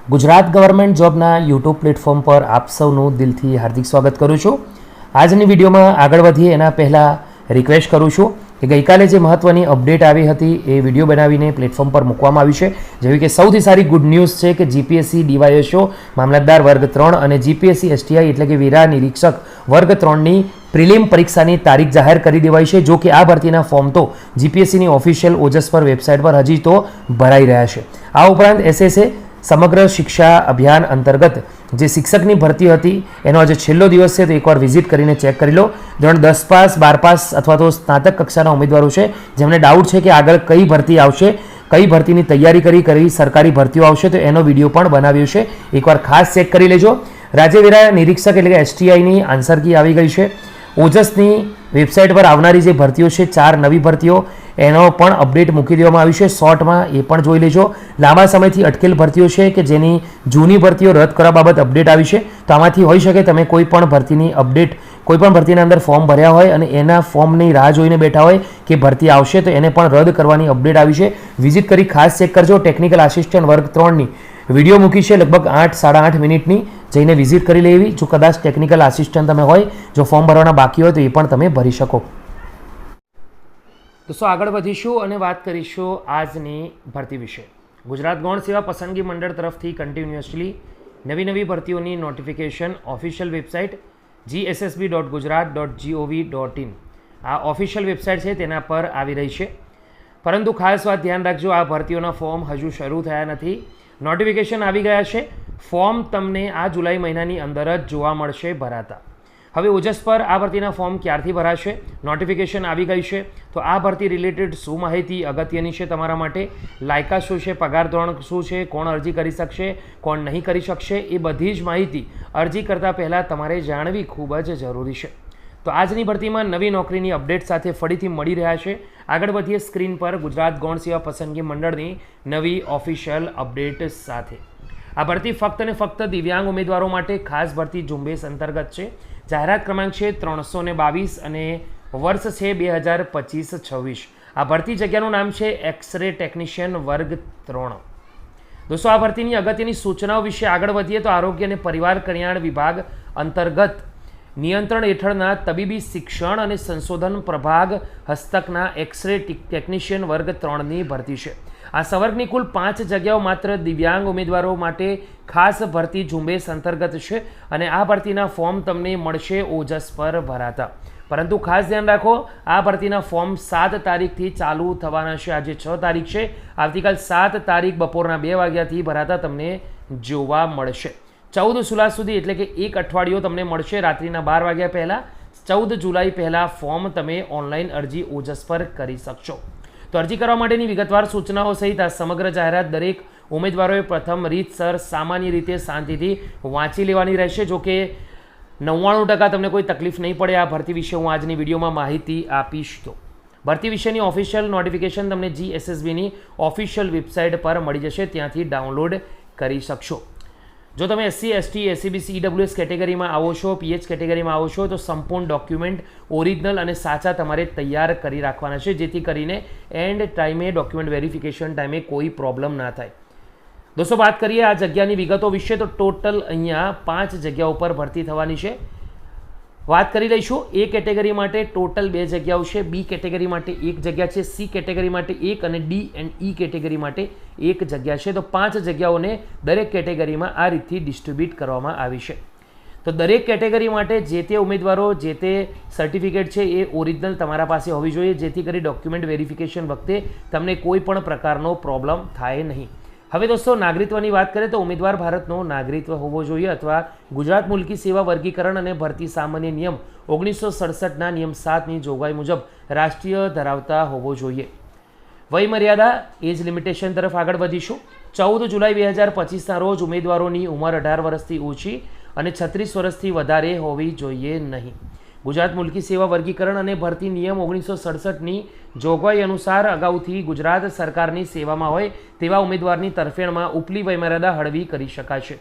Gujarat government જોબના YouTube platform પર આપ સૌનું દિલથી હાર્દિક સ્વાગત કરું છું. આજની વિડીયોમાં આગળ વધીએ એના પહેલાં રિક્વેસ્ટ કરું છું કે ગઈકાલે જે મહત્ત્વની અપડેટ આવી હતી એ વિડીયો બનાવીને પ્લેટફોર્મ પર મૂકવામાં આવી છે. જેવી કે સૌથી સારી ગુડ ન્યૂઝ છે કે જીપીએસસી ડીવાયએસઓ મામલતદાર વર્ગ 3 અને જીપીએસસી એસટીઆઈ એટલે કે વેરા નિરીક્ષક વર્ગ 3ની પ્રિલિમ પરીક્ષાની તારીખ જાહેર કરી દેવાઈ છે. જો કે આ ભરતીના ફોર્મ તો જીપીએસસીની ઓફિશિયલ ઓજસ પર વેબસાઇટ પર હજી તો ભરાઈ રહ્યા છે. આ ઉપરાંત એસએસએ સમગ્ર શિક્ષા અભિયાન અંતર્ગત જે શિક્ષકની ભરતી હતી એનો આજે છેલ્લો દિવસ છે, તો એકવાર વિઝિટ કરીને ચેક કરી લો. ધોરણ 10 પાસ 12 પાસ અથવા તો સ્નાતક કક્ષાના ઉમેદવારો છે જેમને ડાઉટ છે કે આગળ કઈ ભરતી આવશે, કઈ ભરતીની તૈયારી કઈ સરકારી ભરતીઓ આવશે, તો એનો વિડીયો પણ બનાવ્યો છે, એકવાર ખાસ ચેક કરી લેજો. રાજ્ય વેરા નિરીક્ષક એટલે કે એસટીઆઈની આન્સર કી આવી ગઈ છે. ઓજસની વેબસાઇટ પર આવનારી જે ભરતીઓ છે 4 નવી ભરતીઓ એનો પણ અપડેટ મૂકી દેવામાં આવ્યું છે. શોર્ટમાં એ પણ જોઈ લેજો. લાંબા સમયથી અટકેલ ભરતીઓ છે કે જેની જૂની ભરતીઓ રદ કરવા બાબત અપડેટ આવી છે, તો આમાંથી હોઈ શકે તમે કોઈ પણ ભરતીની અપડેટ, કોઈ પણ ભરતીના અંદર ફોર્મ ભર્યા હોય અને એના ફોર્મની રાહ જોઈને બેઠા હોય કે ભરતી આવશે તો એને પણ રદ કરવાની અપડેટ આવી છે. વિઝિટ કરી ખાસ ચેક કરજો. ટેકનિકલ આસિસ્ટન્ટ વર્ગ 3ની વિડીયો મૂકી છે લગભગ 8-8.5 મિનિટની, જઈને વિઝિટ કરી લેવી. જો કદાચ ટેકનિકલ આસિસ્ટન્ટ તમે હોય, જો ફોર્મ ભરવાના બાકી હોય તો એ પણ તમે ભરી શકો. દોસ્તો આગળ વધીશું અને વાત કરીશું આજની ભરતી વિશે. ગુજરાત ગૌણ સેવા પસંદગી મંડળ તરફથી કન્ટિન્યુઅસલી નવી ભરતીઓની નોટિફિકેશન ઓફિશિયલ વેબસાઇટ gssb.gujarat.gov.in આ ઓફિશિયલ વેબસાઇટ છે તેના પર આવી રહી છે. પરંતુ ખાસ વાત ધ્યાન રાખજો, આ ભરતીઓના ફોર્મ હજુ શરૂ થયા નથી. નોટિફિકેશન આવી ગયા છે. ફોર્મ તમને આ જુલાઈ મહિનાની અંદર જ જોવા મળશે ભરાતા. હવે ઓજસ પર આ ભરતીના ફોર્મ ક્યારથી ભરાશે, નોટિફિકેશન આવી ગઈ છે, તો આ ભરતી રિલેટેડ શું માહિતી અગત્યની છે તમારા માટે, લાયકાત શું છે, પગાર ધોરણ શું છે, કોણ અરજી કરી શકશે, કોણ નહીં કરી શકશે, એ બધી જ માહિતી અરજી કરતાં પહેલાં તમારે જાણવી ખૂબ જ જરૂરી છે. તો આજની ભરતીમાં નવી નોકરીની અપડેટ સાથે ફરીથી મળી રહ્યા છે. આગળ વધીએ સ્ક્રીન પર ગુજરાત ગૌણ સેવા પસંદગી મંડળની નવી ઓફિશિયલ અપડેટ સાથે. આ ભરતી ફક્ત અને ફક્ત દિવ્યાંગ ઉમેદવારો માટે ખાસ ભરતી ઝુંબેશ અંતર્ગત છે. જાહેરાત ક્રમાંક છે 322 અને વર્ષ છે 2025-26. આ ભરતી જગ્યાનું નામ છે એક્સરે ટેકનિશિયન વર્ગ 3. દોસ્તો આ ભરતીની અગત્યની સૂચનાઓ વિશે આગળ વધીએ તો આરોગ્ય અને પરિવાર કલ્યાણ વિભાગ અંતર્ગત નિયંત્રણ હેઠળના તબીબી શિક્ષણ અને સંશોધન પ્રભાગ હસ્તકના એક્સરે ટેકનિશિયન વર્ગ 3ની ભરતી છે. આ સંવર્ગની કુલ 5 જગ્યાઓ માત્ર દિવ્યાંગ ઉમેદવારો માટે ખાસ ભરતી ઝુંબેશ અંતર્ગત છે અને આ ભરતીના ફોર્મ તમને મળશે ઓજસ પર ભરાતા. પરંતુ ખાસ ધ્યાન રાખો, આ ભરતીના ફોર્મ 7 તારીખથી ચાલુ થવાના છે. આજે 6 તારીખ છે, આવતીકાલ 7 તારીખ બપોરના 2 વાગ્યાથી ભરાતા તમને જોવા મળશે. 14 જુલાઈ સુધી એટલે કે એક અઠવાડિયું તમને મળશે રાત્રિના 12 વાગ્યા પહેલાં. 14 જુલાઈ પહેલાં ફોર્મ તમે ઓનલાઈન અરજી ઓજસ પર કરી શકશો. તો અરજી કરવા માટેની વિગતવાર સૂચનાઓ સહિત આ સમગ્ર જાહેરાત દરેક ઉમેદવારોએ પ્રથમ રીતસર સામાન્ય રીતે શાંતિથી વાંચી લેવાની રહેશે. જો કે 99% તમને કોઈ તકલીફ નહીં પડે. આ ભરતી વિશે હું આજની વિડીયોમાં માહિતી આપીશ. તો ભરતી વિશેની ઓફિશિયલ નોટિફિકેશન તમને જીએસએસબીની ઓફિશિયલ વેબસાઇટ પર મળી જશે, ત્યાંથી ડાઉનલોડ કરી શકશો. જો તમે એસસી, એસટી, એસસીબીસી, ઈડબ્લ્યુએસ કેટેગરીમાં આવો છો, પીએચ કેટેગરીમાં આવો છો, તો સંપૂર્ણ ડોક્યુમેન્ટ ઓરિજિનલ અને સાચા તમારે તૈયાર કરી રાખવાના છે, જેથી કરીને એન્ડ ટાઈમે ડોક્યુમેન્ટ વેરિફિકેશન ટાઈમે કોઈ પ્રોબ્લેમ ના થાય. દોસ્તો વાત કરીએ આ જગ્યાની વિગતો વિશે, તો ટોટલ અહીંયા 5 જગ્યાઓ પર ભરતી થવાની છે. વાત કરી લઈશું. એ કેટેગરી માટે ટોટલ 2 જગ્યાઓ છે, બી કેટેગરી માટે 1 જગ્યા છે, સી કેટેગરી માટે 1 અને ડી એન્ડ ઈ કેટેગરી માટે 1 જગ્યા છે. તો 5 જગ્યાઓને દરેક કેટેગરીમાં આ રીતથી ડિસ્ટ્રીબ્યુટ કરવામાં આવી છે. તો દરેક કેટેગરી માટે જે તે ઉમેદવારો જે તે સર્ટિફિકેટ છે એ ઓરિજિનલ તમારા પાસે હોવી જોઈએ, જેથી કરી ડોક્યુમેન્ટ વેરિફિકેશન વખતે તમને કોઈ પણ પ્રકારનો પ્રોબ્લેમ થાય નહીં. હવે દોસ્તો નાગરિકત્વની વાત કરીએ તો ઉમેદવાર ભારતનો નાગરિકત્વ હોવો જોઈએ અથવા ગુજરાત મુલકી સેવા વર્ગીકરણ અને ભરતી સામાન્ય નિયમ 1967ના નિયમ 7ની જોગવાઈ મુજબ રાષ્ટ્રીય ધરાવતા હોવો જોઈએ. વયમર્યાદા એજ લિમિટેશન તરફ આગળ વધીશું. 14 જુલાઈ 2025ના રોજ ઉમેદવારોની ઉંમર 18 વર્ષથી ઓછી અને 36 વર્ષથી વધારે હોવી જોઈએ નહીં. ગુજરાત મુલકી સેવા વર્ગીકરણ અને ભરતી નિયમ 1967ની જોગવાઈ અનુસાર અગાઉથી ગુજરાત સરકારની સેવામાં હોય તેવા ઉમેદવારની તરફેણમાં ઉપલી વયમર્યાદા હળવી કરી શકાશે.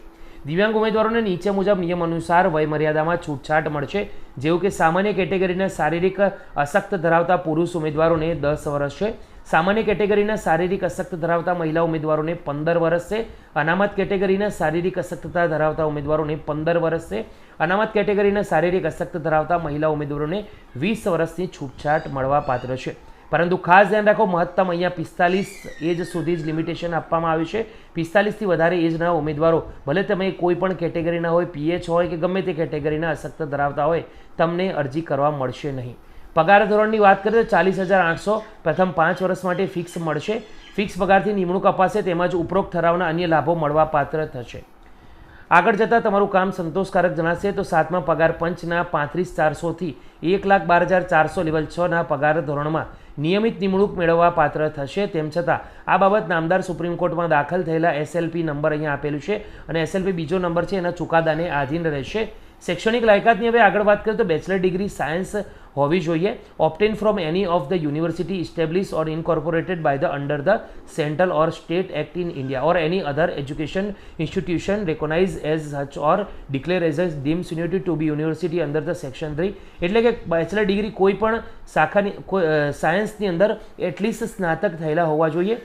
દિવ્યાંગ ઉમેદવારોને નીચે મુજબ નિયમ અનુસાર વયમર્યાદામાં છૂટછાટ મળશે, જેવું કે સામાન્ય કેટેગરીના શારીરિક અશક્ત ધરાવતા પુરુષ ઉમેદવારોને 10 વર્ષ છે, સામાન્ય કેટેગરીના શારીરિક અશક્ત ધરાવતા મહિલા ઉમેદવારોને 15 વર્ષ છે. અનામત કેટેગરીના શારીરિક અશક્તતા ધરાવતા ઉમેદવારોને 15 વર્ષ છે. અનામત કેટેગરીના શારીરિક અશક્ત ધરાવતા મહિલા ઉમેદવારોને 20 વર્ષની છૂટછાટ મળવા પાત્ર છે. પરંતુ ખાસ ધ્યાન રાખો, મહત્તમ અહીંયા 45 એજ સુધી જ લિમિટેશન આપવામાં આવ્યું છે. 45થી વધારે એજના ઉમેદવારો, ભલે તમે કોઈ પણ કેટેગરીના હોય, પીએચ હોય કે ગમે તે કેટેગરીના અશક્ત ધરાવતા હોય, તમને અરજી કરવા મળશે નહીં. પગાર ધોરણની વાત કરીએ તો 40,800 પ્રથમ 5 વર્ષ માટે ફિક્સ મળશે. ફિક્સ પગારથી નિમણૂક અપાશે, તેમજ ઉપરોક્ત ઠરાવના અન્ય લાભો મળવા પાત્ર થશે. આગળ જતાં તમારું કામ સંતોષકારક જણાશે તો 7મા પગાર પંચના 35,400થી 1,12,400 લેવલ 6ના પગાર ધોરણમાં નિયમિત નિમણૂક મેળવવા પાત્ર થશે. તેમ છતાં આ બાબત નામદાર સુપ્રીમ કોર્ટમાં દાખલ થયેલા એસએલપી નંબર અહીંયા આપેલું છે અને એસએલપી બીજો નંબર છે, એના ચુકાદાને આધીન રહેશે. શૈક્ષણિક લાયકાતની હવે આગળ વાત કરીએ તો બેચલર ડિગ્રી સાયન્સ હોવી જોઈએ. Obtained from any of the university establish or incorporated by the under the central or state act in India or any other education institution recognise as such or declare as a deemed university to be university under the section 3. એટલે કે bachelor degree કોઈ પણ શાખાની સાયન્સની અંદર at least સ્નાતક થયેલા હોવા જોઈએ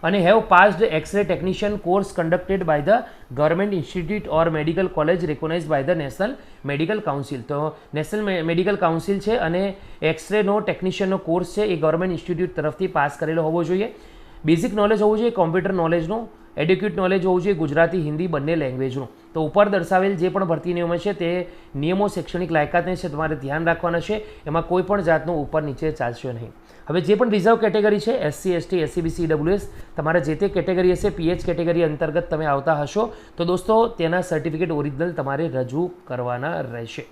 અને have passed X ray technician course conducted by the government institute or medical college recognise by the National Medical Council. તો નેશનલ મેડિકલ કાઉન્સિલ છે અને એક્સરેનો ટેકનિશિયનનો કોર્સ છે એ ગવર્મેન્ટ ઇન્સ્ટિટ્યૂટ તરફથી પાસ કરેલો હોવો જોઈએ. બેઝિક નોલેજ હોવું જોઈએ કોમ્પ્યુટર નોલેજનું, એડ્યુકેટ નોલેજ હોવું જોઈએ ગુજરાતી હિન્દી બંને લેંગ્વેજનું. તો ઉપર દર્શાવેલ જે પણ ભરતી નિયમો છે તે નિયમો શૈક્ષણિક લાયકાતને છે તમારે ધ્યાન રાખવાના છે. એમાં કોઈ પણ જાતનું ઉપર નીચે ચાલશે નહીં. હવે જે પણ રિઝર્વ કેટેગરી છે SC ST SC BC WS તમારા જે તે કેટેગરી હશે, પીએચ કેટેગરી અંતર્ગત તમે આવતા હશો તો દોસ્તો તેના સર્ટિફિકેટ ઓરિજિનલ તમારે રજૂ કરવાના રહેશે.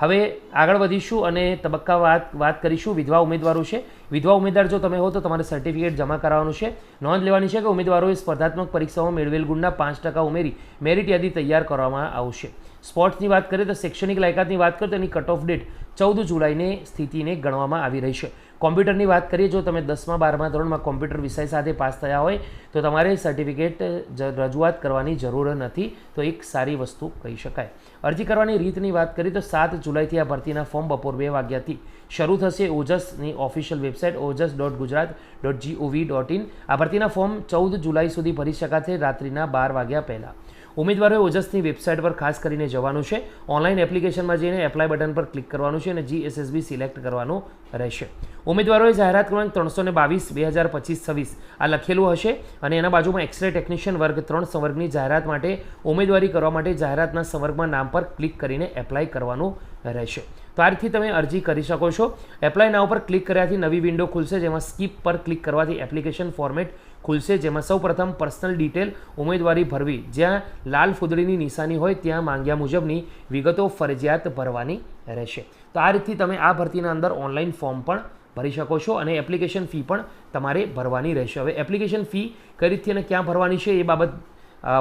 હવે આગળ વધીશું અને તબક્કા વાત કરીશું. વિધવા ઉમેદવારો છે. વિધવા ઉમેદવાર જો તમે હો તો તમારે સર્ટિફિકેટ જમા કરાવવાનું છે. નોંધ લેવાની છે કે ઉમેદવારોએ સ્પર્ધાત્મક પરીક્ષાઓમાં મેળવેલ ગુણના 5% ઉમેરી મેરિટ યાદી તૈયાર કરવામાં આવશે. સ્પોર્ટ્સની વાત કરીએ તો શૈક્ષણિક લાયકાતની વાત કરીએ તો એની કટ ઓફ ડેટ 14 જુલાઈને સ્થિતિને ગણવામાં આવી રહી છે. કોમ્પ્યુટરની વાત કરીએ, જો તમે 10મા 12મા ધોરણમાં કોમ્પ્યુટર વિષય સાથે પાસ થયા હોય તો તમારે સર્ટિફિકેટ રજૂઆત કરવાની જરૂર નથી. તો એક સારી વસ્તુ કહી શકાય. અરજી કરવાની રીતની વાત કરીએ તો 7 જુલાઈથી આ ભરતીના ફોર્મ બપોર 2 વાગ્યાથી શરૂ થશે. ઓજસની ઓફિશિયલ વેબસાઇટ ojas.gujarat.gov.in. આ ભરતીના ફોર્મ 14 જુલાઈ સુધી ભરી શકાશે રાત્રિના 12 વાગ્યા પહેલાં. ઉમેદવારોએ ઓજસની વેબસાઇટ પર ખાસ કરીને જવાનું છે. ઓનલાઈન એપ્લિકેશનમાં જઈને એપ્લાય બટન પર ક્લિક કરવાનું છે અને GSSB સિલેક્ટ કરવાનું રહેશે. ઉમેદવારોએ જાહેરાત ક્રમાંક 322/2025-26 આ લખેલું હશે અને એના બાજુમાં એક્સરે ટેકનિશિયન વર્ગ 3 સંવર્ગની જાહેરાત માટે ઉમેદવારી કરવા માટે જાહેરાતના સંવર્ગમાં નામ પર ક્લિક કરીને એપ્લાય કરવાનું રહેશે. તો આ રીતથી તમે અરજી કરી શકો છો. એપ્લાય નાવ પર ક્લિક કર્યાથી નવી વિન્ડો ખુલશે, જેમાં સ્કીપ પર ક્લિક કરવાથી એપ્લિકેશન ફોર્મેટ ખુલશે, જેમાં સૌપ્રથમ પર્સનલ ડિટેલ ઉમેદવારી ભરવી, જ્યાં લાલ ફૂદડીની નિશાની હોય ત્યાં માંગ્યા મુજબની વિગતો ફરજિયાત ભરવાની રહેશે. તો આ રીતથી તમે આ ભરતીના અંદર ઓનલાઈન ફોર્મ પણ ભરી શકો છો અને એપ્લિકેશન ફી પણ તમારે ભરવાની રહેશે. હવે એપ્લિકેશન ફી કઈ રીતથી અને ક્યાં ભરવાની છે એ બાબત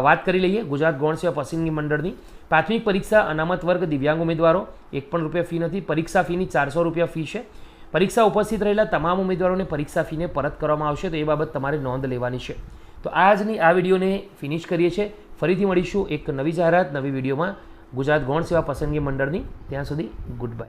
વાત કરી લઈએ. ગુજરાત ગૌણ સેવા પસંદગી મંડળની પ્રાથમિક પરીક્ષા અનામત વર્ગ દિવ્યાંગ ઉમેદવારો ₹1 ફી નથી. પરીક્ષા ફીની ₹400 ફી છે. પરીક્ષા ઉપસ્થિત રહેલા તમામ ઉમેદવારોને પરીક્ષા ફીને પરત કરવામાં આવશે, તો એ બાબત તમારે નોંધ લેવાની છે. તો આજની આ વિડીયોને ફિનિશ કરીએ છીએ. ફરીથી મળીશું એક નવી જાહેરાત નવી વિડીયોમાં ગુજરાત ગૌણ સેવા પસંદગી મંડળની. ત્યાં સુધી ગુડ બાય.